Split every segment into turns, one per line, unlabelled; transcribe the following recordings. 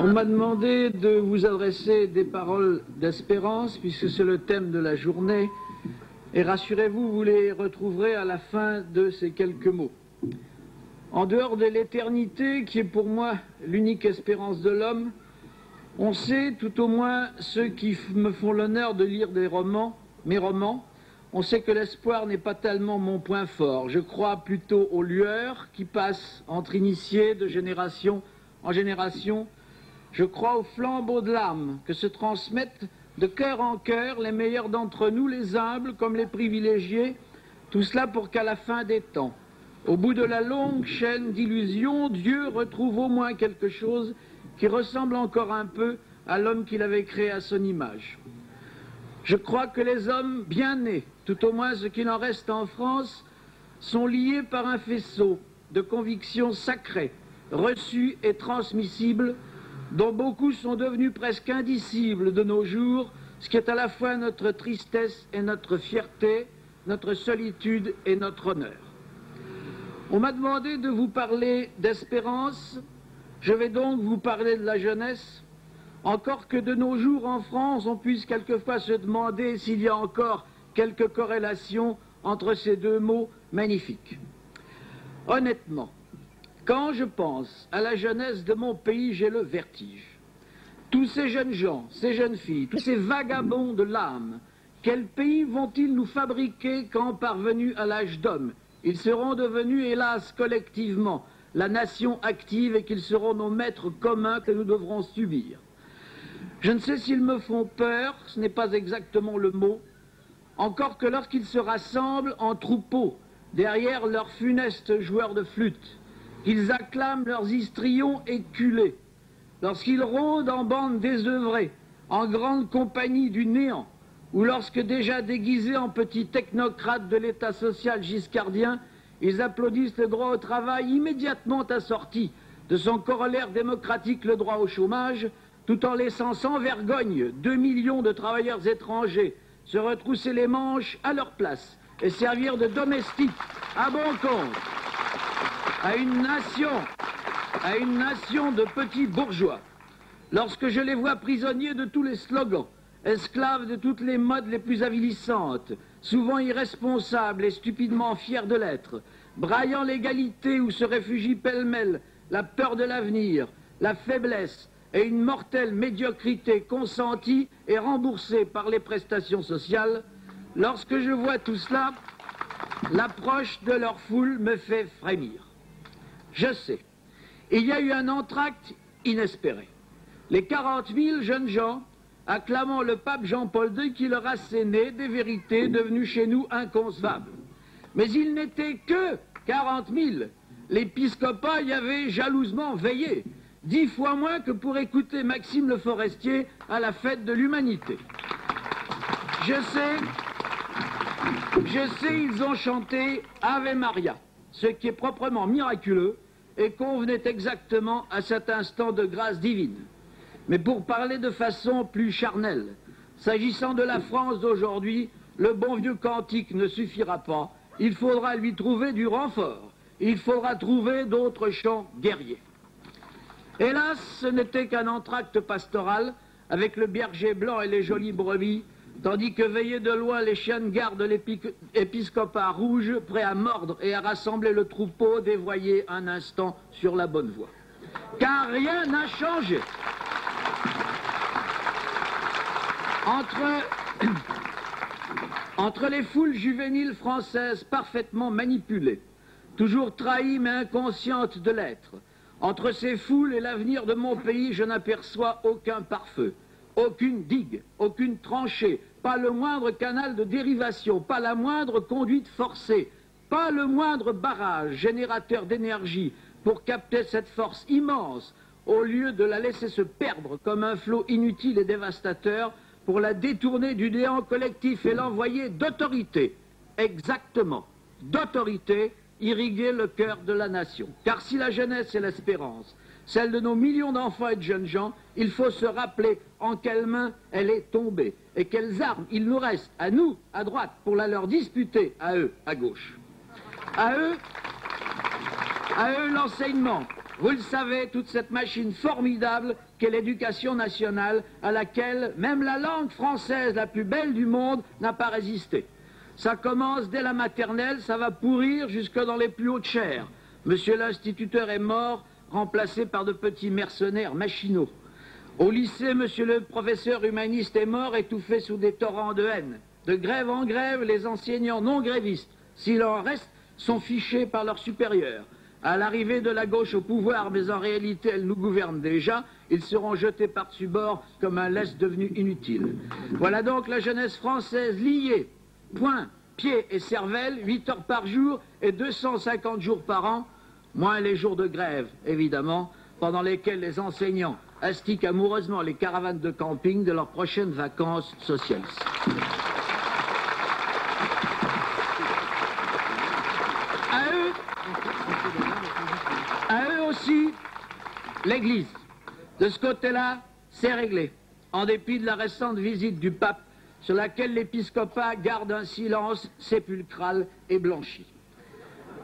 On m'a demandé de vous adresser des paroles d'espérance, puisque c'est le thème de la journée, et rassurez-vous, vous les retrouverez à la fin de ces quelques mots. En dehors de l'éternité, qui est pour moi l'unique espérance de l'homme, on sait, tout au moins ceux qui me font l'honneur de lire mes romans, on sait que l'espoir n'est pas tellement mon point fort. Je crois plutôt aux lueurs qui passent entre initiés de génération en génération. Je crois aux flambeaux de l'âme que se transmettent de cœur en cœur les meilleurs d'entre nous, les humbles comme les privilégiés, tout cela pour qu'à la fin des temps, au bout de la longue chaîne d'illusions, Dieu retrouve au moins quelque chose qui ressemble encore un peu à l'homme qu'il avait créé à son image. Je crois que les hommes bien nés, tout au moins ce qu'il en reste en France, sont liés par un faisceau de convictions sacrées, reçues et transmissibles, dont beaucoup sont devenus presque indicibles de nos jours, ce qui est à la fois notre tristesse et notre fierté, notre solitude et notre honneur. On m'a demandé de vous parler d'espérance, je vais donc vous parler de la jeunesse, encore que de nos jours en France, on puisse quelquefois se demander s'il y a encore quelques corrélations entre ces deux mots magnifiques. Honnêtement, quand je pense à la jeunesse de mon pays, j'ai le vertige. Tous ces jeunes gens, ces jeunes filles, tous ces vagabonds de l'âme, quel pays vont-ils nous fabriquer quand, parvenus à l'âge d'homme, ils seront devenus, hélas, collectivement, la nation active et qu'ils seront nos maîtres communs que nous devrons subir? Je ne sais s'ils me font peur, ce n'est pas exactement le mot, encore que lorsqu'ils se rassemblent en troupeau, derrière leurs funestes joueurs de flûte, qu'ils acclament leurs histrions éculés, lorsqu'ils rôdent en bande désœuvrée, en grande compagnie du néant, ou lorsque déjà déguisés en petits technocrates de l'État social giscardien, ils applaudissent le droit au travail immédiatement assorti de son corollaire démocratique, le droit au chômage, tout en laissant sans vergogne 2 millions de travailleurs étrangers se retrousser les manches à leur place et servir de domestiques à bon compte à une nation de petits bourgeois. Lorsque je les vois prisonniers de tous les slogans, esclaves de toutes les modes les plus avilissantes, souvent irresponsables et stupidement fiers de l'être, braillant l'égalité où se réfugient pêle-mêle la peur de l'avenir, la faiblesse et une mortelle médiocrité consentie et remboursée par les prestations sociales, lorsque je vois tout cela, l'approche de leur foule me fait frémir. Je sais, il y a eu un entracte inespéré. Les 40 000 jeunes gens acclamant le pape Jean-Paul II qui leur assénait des vérités devenues chez nous inconcevables. Mais ils n'étaient que 40 000. L'épiscopat y avait jalousement veillé, 10 fois moins que pour écouter Maxime Le Forestier à la fête de l'humanité. Je sais, ils ont chanté Ave Maria, ce qui est proprement miraculeux et convenait exactement à cet instant de grâce divine. Mais pour parler de façon plus charnelle, s'agissant de la France d'aujourd'hui, le bon vieux cantique ne suffira pas. Il faudra lui trouver du renfort. Il faudra trouver d'autres chants guerriers. Hélas, ce n'était qu'un entracte pastoral avec le berger blanc et les jolies brebis, tandis que veillaient de loin les chiens de garde de l'épiscopat rouge, prêts à mordre et à rassembler le troupeau dévoyé un instant sur la bonne voie. Car rien n'a changé. Entre les foules juvéniles françaises parfaitement manipulées, toujours trahies mais inconscientes de l'être, entre ces foules et l'avenir de mon pays, je n'aperçois aucun pare-feu, aucune digue, aucune tranchée, pas le moindre canal de dérivation, pas la moindre conduite forcée, pas le moindre barrage générateur d'énergie pour capter cette force immense, au lieu de la laisser se perdre comme un flot inutile et dévastateur, pour la détourner du néant collectif et l'envoyer d'autorité, exactement, d'autorité, irriguer le cœur de la nation. Car si la jeunesse est l'espérance, celle de nos millions d'enfants et de jeunes gens, il faut se rappeler en quelles mains elle est tombée et quelles armes il nous reste, à nous, à droite, pour la leur disputer, à eux, à gauche. À eux l'enseignement. Vous le savez, toute cette machine formidable qu'est l'éducation nationale, à laquelle même la langue française la plus belle du monde n'a pas résisté. Ça commence dès la maternelle, ça va pourrir jusque dans les plus hautes chaires. Monsieur l'instituteur est mort, remplacé par de petits mercenaires machinaux. Au lycée, monsieur le professeur humaniste est mort, étouffé sous des torrents de haine. De grève en grève, les enseignants non grévistes, s'il en reste, sont fichés par leurs supérieurs. À l'arrivée de la gauche au pouvoir, mais en réalité elle nous gouverne déjà, ils seront jetés par-dessus bord comme un lest devenu inutile. Voilà donc la jeunesse française liée, poings, pieds et cervelle, 8 heures par jour et 250 jours par an, moins les jours de grève, évidemment, pendant lesquels les enseignants astiquent amoureusement les caravanes de camping de leurs prochaines vacances socialistes. À eux aussi, l'Église. De ce côté-là, c'est réglé, en dépit de la récente visite du pape, sur laquelle l'épiscopat garde un silence sépulcral et blanchi.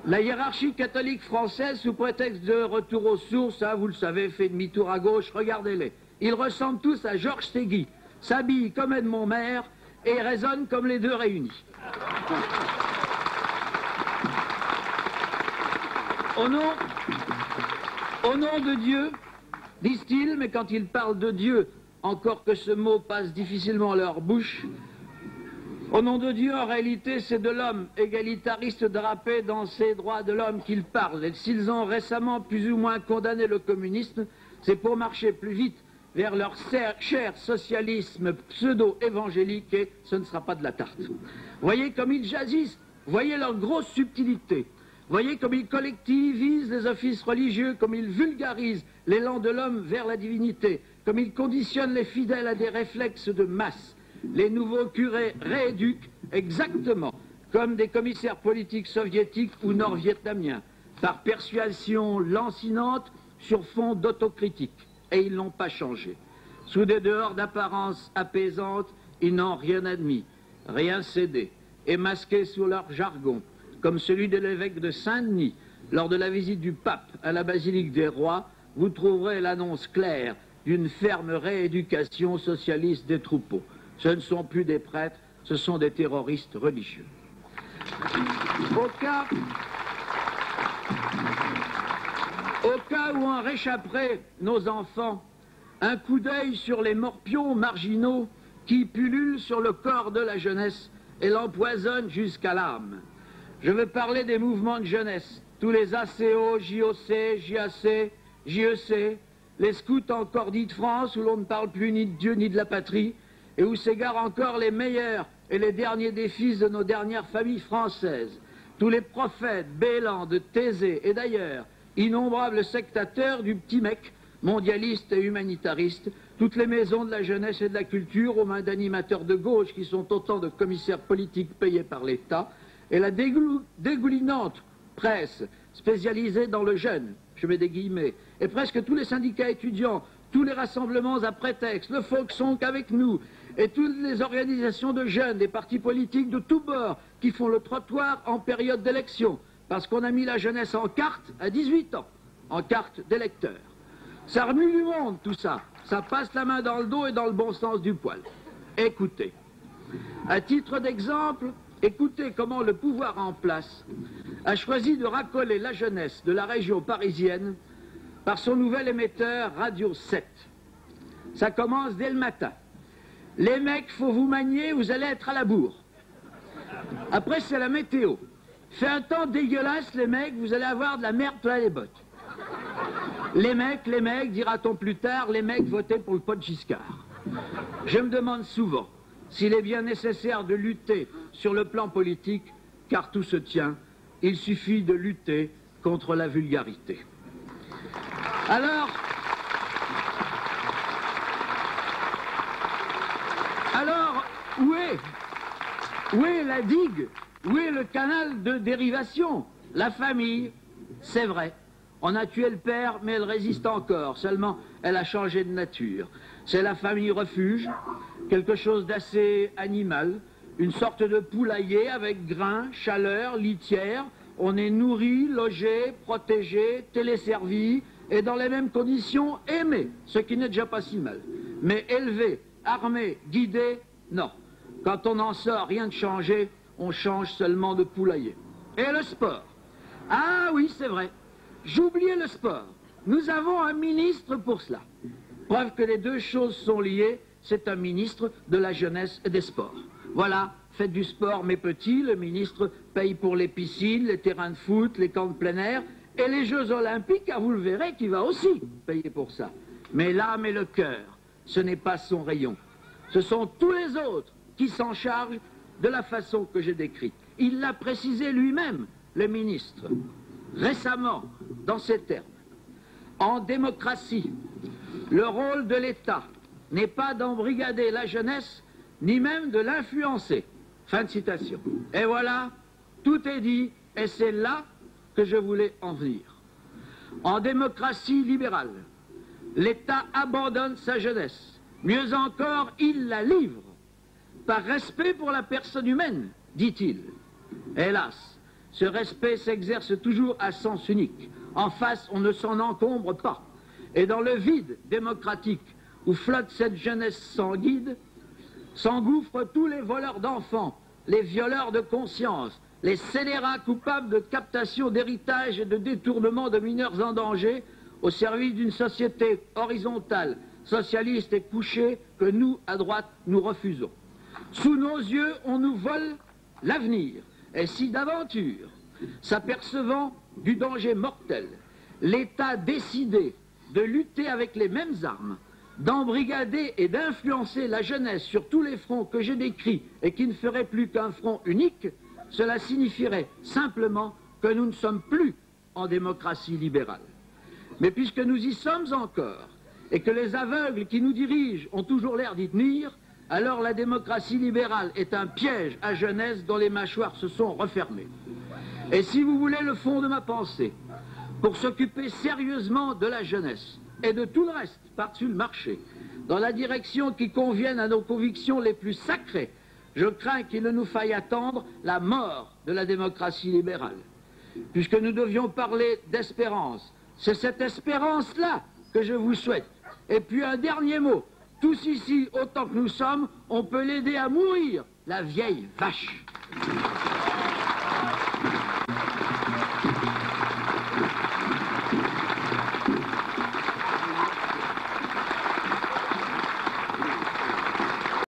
La hiérarchie catholique française, sous prétexte de retour aux sources, vous le savez, fait demi-tour à gauche, regardez-les. Ils ressemblent tous à Georges Stegui, s'habillent comme Edmond Maire et raisonnent comme les deux réunis. Au nom de Dieu, disent-ils, mais quand ils parlent de Dieu, encore que ce mot passe difficilement à leur bouche, au nom de Dieu, en réalité, c'est de l'homme égalitariste drapé dans ses droits de l'homme qu'ils parlent. Et s'ils ont récemment plus ou moins condamné le communisme, c'est pour marcher plus vite vers leur cher socialisme pseudo-évangélique, et ce ne sera pas de la tarte. Voyez comme ils jazzissent, voyez leur grosse subtilité. Voyez comme ils collectivisent les offices religieux, comme ils vulgarisent l'élan de l'homme vers la divinité, comme ils conditionnent les fidèles à des réflexes de masse. Les nouveaux curés rééduquent exactement comme des commissaires politiques soviétiques ou nord-vietnamiens, par persuasion lancinante sur fond d'autocritique. Et ils n'ont pas changé. Sous des dehors d'apparence apaisante, ils n'ont rien admis, rien cédé, et masqués sous leur jargon, comme celui de l'évêque de Saint-Denis, lors de la visite du pape à la basilique des rois, vous trouverez l'annonce claire d'une ferme rééducation socialiste des troupeaux. Ce ne sont plus des prêtres, ce sont des terroristes religieux. Au cas où en réchapperaient nos enfants, un coup d'œil sur les morpions marginaux qui pullulent sur le corps de la jeunesse et l'empoisonnent jusqu'à l'âme. Je veux parler des mouvements de jeunesse, tous les ACO, JOC, JAC, JEC, les scouts en cordie de France où l'on ne parle plus ni de Dieu ni de la patrie, et où s'égarent encore les meilleurs et les derniers des fils de nos dernières familles françaises. Tous les prophètes, Bélan, de Thésée et d'ailleurs, innombrables sectateurs du petit mec, mondialistes et humanitaristes, toutes les maisons de la jeunesse et de la culture aux mains d'animateurs de gauche qui sont autant de commissaires politiques payés par l'État, et la dégoulinante presse spécialisée dans le jeune, je mets des guillemets, et presque tous les syndicats étudiants, tous les rassemblements à prétexte, le Folksong avec nous, et toutes les organisations de jeunes, des partis politiques de tous bords qui font le trottoir en période d'élection, parce qu'on a mis la jeunesse en carte à 18 ans, en carte d'électeur. Ça remue du monde tout ça, ça passe la main dans le dos et dans le bon sens du poil. Écoutez, à titre d'exemple, écoutez comment le pouvoir en place a choisi de racoler la jeunesse de la région parisienne par son nouvel émetteur Radio 7. Ça commence dès le matin. Les mecs, faut vous manier, vous allez être à la bourre. Après, c'est la météo. Fait un temps dégueulasse, les mecs, vous allez avoir de la merde plein les bottes. Les mecs, dira-t-on plus tard, les mecs votaient pour le pot de Giscard. Je me demande souvent s'il est bien nécessaire de lutter sur le plan politique, car tout se tient, il suffit de lutter contre la vulgarité. Alors, où est la digue? Où est le canal de dérivation? La famille, c'est vrai. On a tué le père, mais elle résiste encore. Seulement, elle a changé de nature. C'est la famille refuge, quelque chose d'assez animal, une sorte de poulailler avec grains, chaleur, litière. On est nourri, logé, protégé, téléservi, et dans les mêmes conditions aimer, ce qui n'est déjà pas si mal. Mais élever, armer, guider, non. Quand on en sort rien de changer, on change seulement de poulailler. Et le sport. Ah oui, c'est vrai. J'oubliais le sport. Nous avons un ministre pour cela. Preuve que les deux choses sont liées, c'est un ministre de la jeunesse et des sports. Voilà, faites du sport mes petits, le ministre paye pour les piscines, les terrains de foot, les camps de plein air, et les Jeux Olympiques, car vous le verrez, qui va aussi payer pour ça. Mais l'âme et le cœur, ce n'est pas son rayon. Ce sont tous les autres qui s'en chargent de la façon que j'ai décrite. Il l'a précisé lui-même, le ministre, récemment, dans ces termes. En démocratie, le rôle de l'État n'est pas d'embrigader la jeunesse, ni même de l'influencer. Fin de citation. Et voilà, tout est dit, et c'est là que je voulais en venir. En démocratie libérale, l'État abandonne sa jeunesse. Mieux encore, il la livre. Par respect pour la personne humaine, dit-il. Hélas, ce respect s'exerce toujours à sens unique. En face, on ne s'en encombre pas. Et dans le vide démocratique où flotte cette jeunesse sans guide, s'engouffrent tous les voleurs d'enfants, les violeurs de conscience, les scélérats coupables de captation d'héritage et de détournement de mineurs en danger au service d'une société horizontale, socialiste et couchée que nous, à droite, nous refusons. Sous nos yeux, on nous vole l'avenir. Et si d'aventure, s'apercevant du danger mortel, l'État décidait de lutter avec les mêmes armes, d'embrigader et d'influencer la jeunesse sur tous les fronts que j'ai décrits et qui ne ferait plus qu'un front unique, cela signifierait simplement que nous ne sommes plus en démocratie libérale. Mais puisque nous y sommes encore et que les aveugles qui nous dirigent ont toujours l'air d'y tenir, alors la démocratie libérale est un piège à jeunesse dont les mâchoires se sont refermées. Et si vous voulez le fond de ma pensée, pour s'occuper sérieusement de la jeunesse et de tout le reste par-dessus le marché, dans la direction qui convienne à nos convictions les plus sacrées, je crains qu'il ne nous faille attendre la mort de la démocratie libérale. Puisque nous devions parler d'espérance, c'est cette espérance-là que je vous souhaite. Et puis un dernier mot, tous ici, autant que nous sommes, on peut l'aider à mourir, la vieille vache.